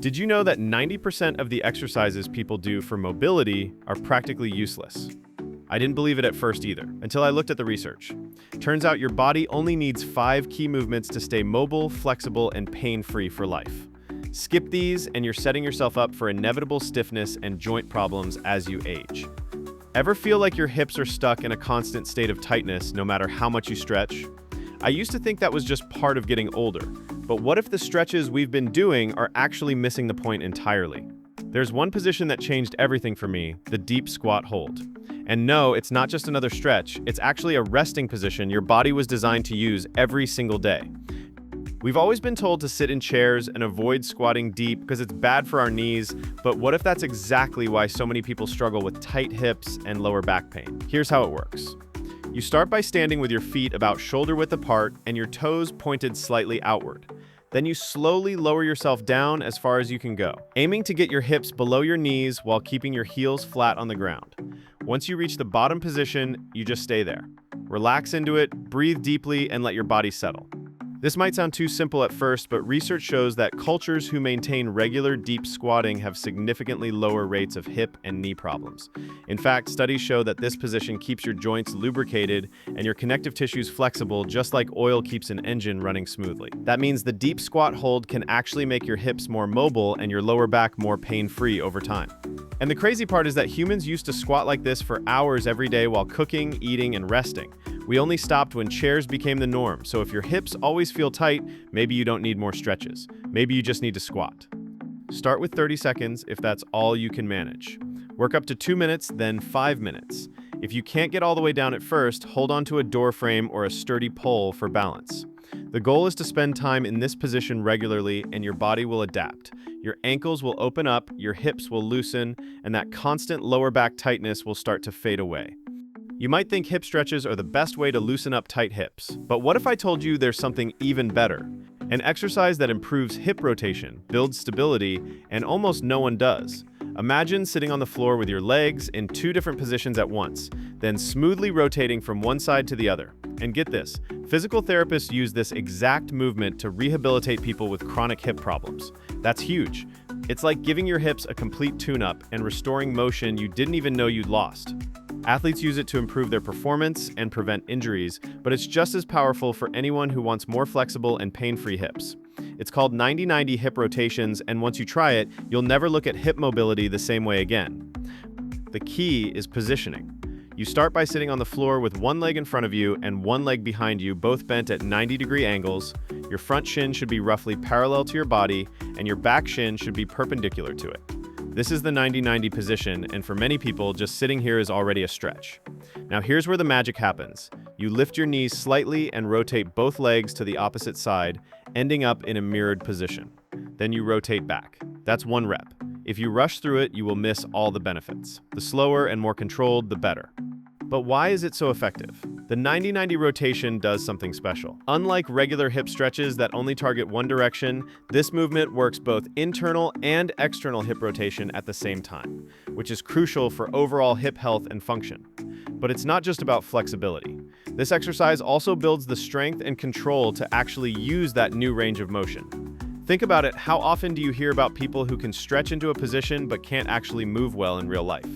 Did you know that 90% of the exercises people do for mobility are practically useless? I didn't believe it at first either, until I looked at the research. Turns out your body only needs 5 key movements to stay mobile, flexible, and pain-free for life. Skip these and you're setting yourself up for inevitable stiffness and joint problems as you age. Ever feel like your hips are stuck in a constant state of tightness no matter how much you stretch? I used to think that was just part of getting older, but what if the stretches we've been doing are actually missing the point entirely? There's one position that changed everything for me, the deep squat hold. And no, it's not just another stretch, it's actually a resting position your body was designed to use every single day. We've always been told to sit in chairs and avoid squatting deep because it's bad for our knees, but what if that's exactly why so many people struggle with tight hips and lower back pain? Here's how it works. You start by standing with your feet about shoulder width apart and your toes pointed slightly outward. Then you slowly lower yourself down as far as you can go, aiming to get your hips below your knees while keeping your heels flat on the ground. Once you reach the bottom position, you just stay there. Relax into it, breathe deeply, and let your body settle. This might sound too simple at first, but research shows that cultures who maintain regular deep squatting have significantly lower rates of hip and knee problems. In fact, studies show that this position keeps your joints lubricated and your connective tissues flexible, just like oil keeps an engine running smoothly. That means the deep squat hold can actually make your hips more mobile and your lower back more pain-free over time. And the crazy part is that humans used to squat like this for hours every day while cooking, eating, and resting. We only stopped when chairs became the norm, so if your hips always feel tight, maybe you don't need more stretches. Maybe you just need to squat. Start with 30 seconds if that's all you can manage. Work up to 2 minutes, then 5 minutes. If you can't get all the way down at first, hold on to a door frame or a sturdy pole for balance. The goal is to spend time in this position regularly and your body will adapt. Your ankles will open up, your hips will loosen, and that constant lower back tightness will start to fade away. You might think hip stretches are the best way to loosen up tight hips, but what if I told you there's something even better? An exercise that improves hip rotation, builds stability, and almost no one does. Imagine sitting on the floor with your legs in 2 different positions at once, then smoothly rotating from one side to the other. And get this, physical therapists use this exact movement to rehabilitate people with chronic hip problems. That's huge. It's like giving your hips a complete tune-up and restoring motion you didn't even know you'd lost. Athletes use it to improve their performance and prevent injuries, but it's just as powerful for anyone who wants more flexible and pain-free hips. It's called 90-90 hip rotations, and once you try it, you'll never look at hip mobility the same way again. The key is positioning. You start by sitting on the floor with one leg in front of you and one leg behind you, both bent at 90-degree angles. Your front shin should be roughly parallel to your body, and your back shin should be perpendicular to it. This is the 90-90 position, and for many people, just sitting here is already a stretch. Now here's where the magic happens. You lift your knees slightly and rotate both legs to the opposite side, ending up in a mirrored position. Then you rotate back. That's 1 rep. If you rush through it, you will miss all the benefits. The slower and more controlled, the better. But why is it so effective? The 90-90 rotation does something special. Unlike regular hip stretches that only target one direction, this movement works both internal and external hip rotation at the same time, which is crucial for overall hip health and function. But it's not just about flexibility. This exercise also builds the strength and control to actually use that new range of motion. Think about it, how often do you hear about people who can stretch into a position but can't actually move well in real life?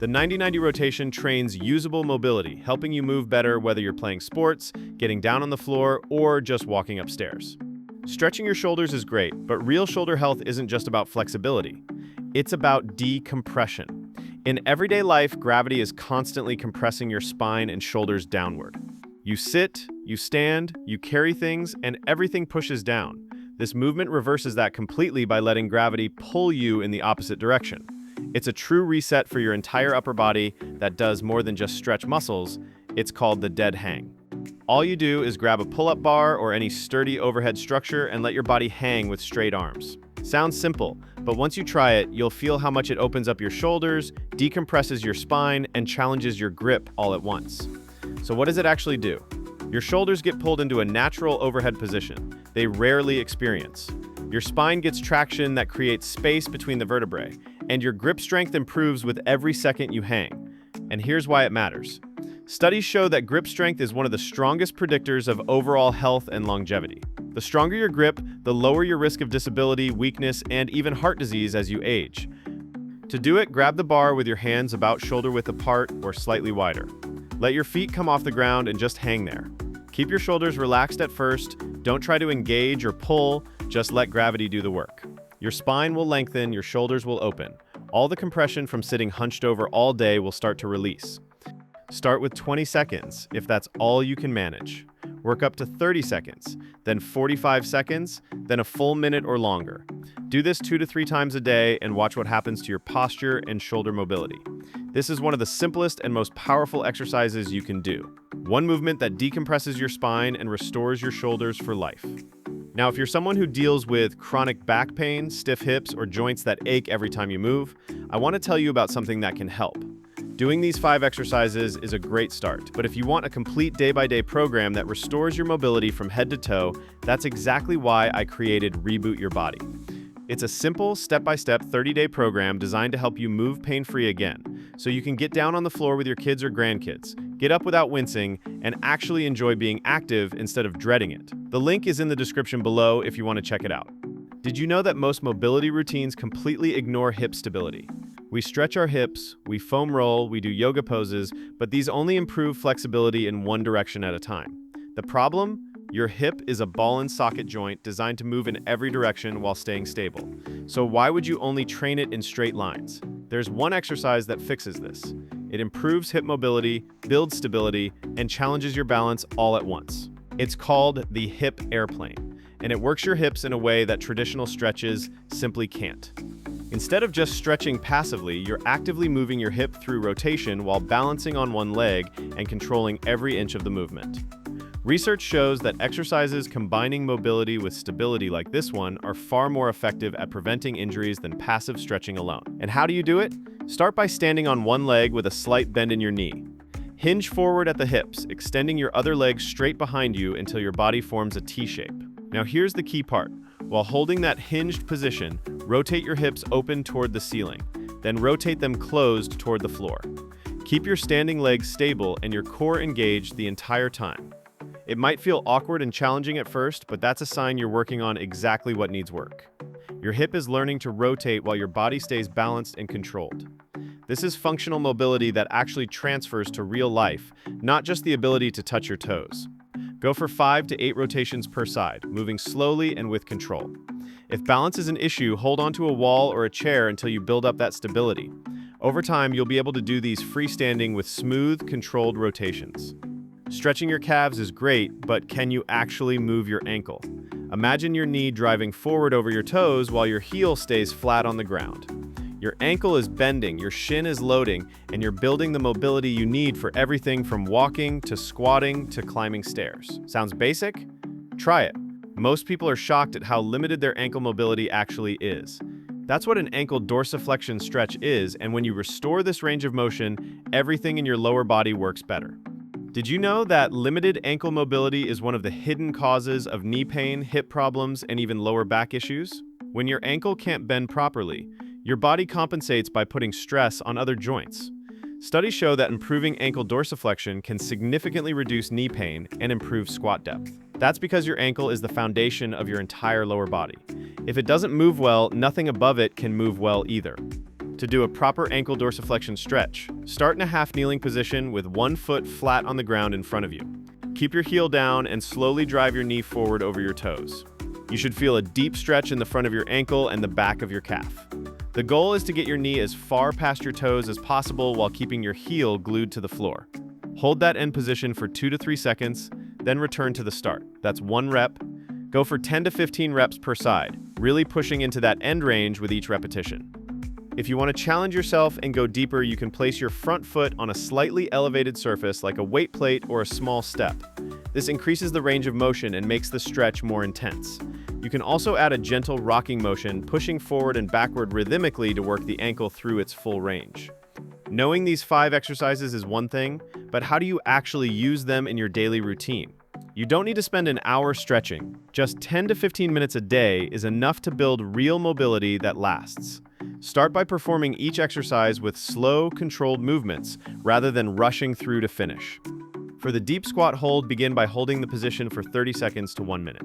The 90-90 rotation trains usable mobility, helping you move better whether you're playing sports, getting down on the floor, or just walking upstairs. Stretching your shoulders is great, but real shoulder health isn't just about flexibility. It's about decompression. In everyday life, gravity is constantly compressing your spine and shoulders downward. You sit, you stand, you carry things, and everything pushes down. This movement reverses that completely by letting gravity pull you in the opposite direction. It's a true reset for your entire upper body that does more than just stretch muscles. It's called the dead hang. All you do is grab a pull-up bar or any sturdy overhead structure and let your body hang with straight arms. Sounds simple, but once you try it, you'll feel how much it opens up your shoulders, decompresses your spine, and challenges your grip all at once. So what does it actually do? Your shoulders get pulled into a natural overhead position they rarely experience. Your spine gets traction that creates space between the vertebrae, and your grip strength improves with every second you hang. And here's why it matters. Studies show that grip strength is one of the strongest predictors of overall health and longevity. The stronger your grip, the lower your risk of disability, weakness, and even heart disease as you age. To do it, grab the bar with your hands about shoulder width apart or slightly wider. Let your feet come off the ground and just hang there. Keep your shoulders relaxed at first. Don't try to engage or pull, just let gravity do the work. Your spine will lengthen, your shoulders will open. All the compression from sitting hunched over all day will start to release. Start with 20 seconds, if that's all you can manage. Work up to 30 seconds, then 45 seconds, then a full minute or longer. Do this 2 to 3 times a day and watch what happens to your posture and shoulder mobility. This is one of the simplest and most powerful exercises you can do. One movement that decompresses your spine and restores your shoulders for life. Now, if you're someone who deals with chronic back pain, stiff hips, or joints that ache every time you move, I want to tell you about something that can help. Doing these 5 exercises is a great start, but if you want a complete day-by-day program that restores your mobility from head to toe, that's exactly why I created Reboot Your Body. It's a simple, step-by-step 30-day program designed to help you move pain-free again, so you can get down on the floor with your kids or grandkids, get up without wincing, and actually enjoy being active instead of dreading it. The link is in the description below if you want to check it out. Did you know that most mobility routines completely ignore hip stability? We stretch our hips, we foam roll, we do yoga poses, but these only improve flexibility in one direction at a time. The problem? Your hip is a ball and socket joint designed to move in every direction while staying stable. So why would you only train it in straight lines? There's one exercise that fixes this. It improves hip mobility, builds stability, and challenges your balance all at once. It's called the hip airplane, and it works your hips in a way that traditional stretches simply can't. Instead of just stretching passively, you're actively moving your hip through rotation while balancing on one leg and controlling every inch of the movement. Research shows that exercises combining mobility with stability like this one are far more effective at preventing injuries than passive stretching alone. And how do you do it? Start by standing on one leg with a slight bend in your knee. Hinge forward at the hips, extending your other leg straight behind you until your body forms a T shape. Now here's the key part. While holding that hinged position, rotate your hips open toward the ceiling, then rotate them closed toward the floor. Keep your standing legs stable and your core engaged the entire time. It might feel awkward and challenging at first, but that's a sign you're working on exactly what needs work. Your hip is learning to rotate while your body stays balanced and controlled. This is functional mobility that actually transfers to real life, not just the ability to touch your toes. Go for 5 to 8 rotations per side, moving slowly and with control. If balance is an issue, hold onto a wall or a chair until you build up that stability. Over time, you'll be able to do these freestanding with smooth, controlled rotations. Stretching your calves is great, but can you actually move your ankle? Imagine your knee driving forward over your toes while your heel stays flat on the ground. Your ankle is bending, your shin is loading, and you're building the mobility you need for everything from walking to squatting to climbing stairs. Sounds basic? Try it. Most people are shocked at how limited their ankle mobility actually is. That's what an ankle dorsiflexion stretch is, and when you restore this range of motion, everything in your lower body works better. Did you know that limited ankle mobility is one of the hidden causes of knee pain, hip problems, and even lower back issues? When your ankle can't bend properly, your body compensates by putting stress on other joints. Studies show that improving ankle dorsiflexion can significantly reduce knee pain and improve squat depth. That's because your ankle is the foundation of your entire lower body. If it doesn't move well, nothing above it can move well either. To do a proper ankle dorsiflexion stretch, start in a half kneeling position with one foot flat on the ground in front of you. Keep your heel down and slowly drive your knee forward over your toes. You should feel a deep stretch in the front of your ankle and the back of your calf. The goal is to get your knee as far past your toes as possible while keeping your heel glued to the floor. Hold that end position for 2 to 3 seconds, then return to the start. That's 1 rep. Go for 10 to 15 reps per side, really pushing into that end range with each repetition. If you want to challenge yourself and go deeper, you can place your front foot on a slightly elevated surface like a weight plate or a small step. This increases the range of motion and makes the stretch more intense. You can also add a gentle rocking motion, pushing forward and backward rhythmically to work the ankle through its full range. Knowing these 5 exercises is one thing, but how do you actually use them in your daily routine? You don't need to spend an hour stretching. Just 10 to 15 minutes a day is enough to build real mobility that lasts. Start by performing each exercise with slow, controlled movements rather than rushing through to finish. For the deep squat hold, begin by holding the position for 30 seconds to 1 minute.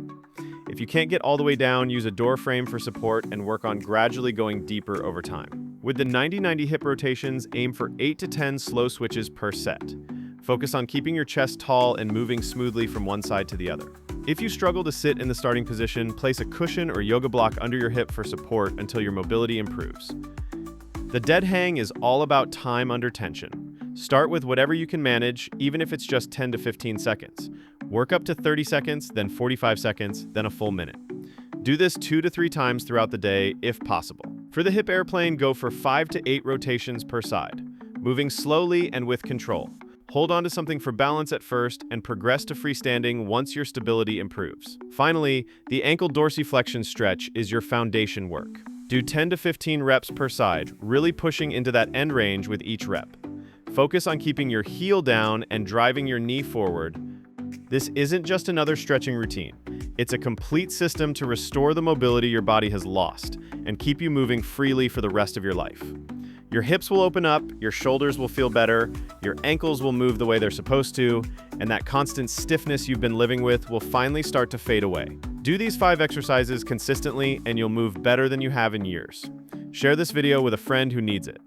If you can't get all the way down, use a door frame for support and work on gradually going deeper over time. With the 90-90 hip rotations, aim for 8 to 10 slow switches per set. Focus on keeping your chest tall and moving smoothly from one side to the other. If you struggle to sit in the starting position, place a cushion or yoga block under your hip for support until your mobility improves. The dead hang is all about time under tension. Start with whatever you can manage, even if it's just 10 to 15 seconds. Work up to 30 seconds, then 45 seconds, then a full minute. Do this 2 to 3 times throughout the day, if possible. For the hip airplane, go for 5 to 8 rotations per side, moving slowly and with control. Hold on to something for balance at first and progress to freestanding once your stability improves. Finally, the ankle dorsiflexion stretch is your foundation work. Do 10 to 15 reps per side, really pushing into that end range with each rep. Focus on keeping your heel down and driving your knee forward. This isn't just another stretching routine. It's a complete system to restore the mobility your body has lost and keep you moving freely for the rest of your life. Your hips will open up, your shoulders will feel better, your ankles will move the way they're supposed to, and that constant stiffness you've been living with will finally start to fade away. Do these 5 exercises consistently and you'll move better than you have in years. Share this video with a friend who needs it.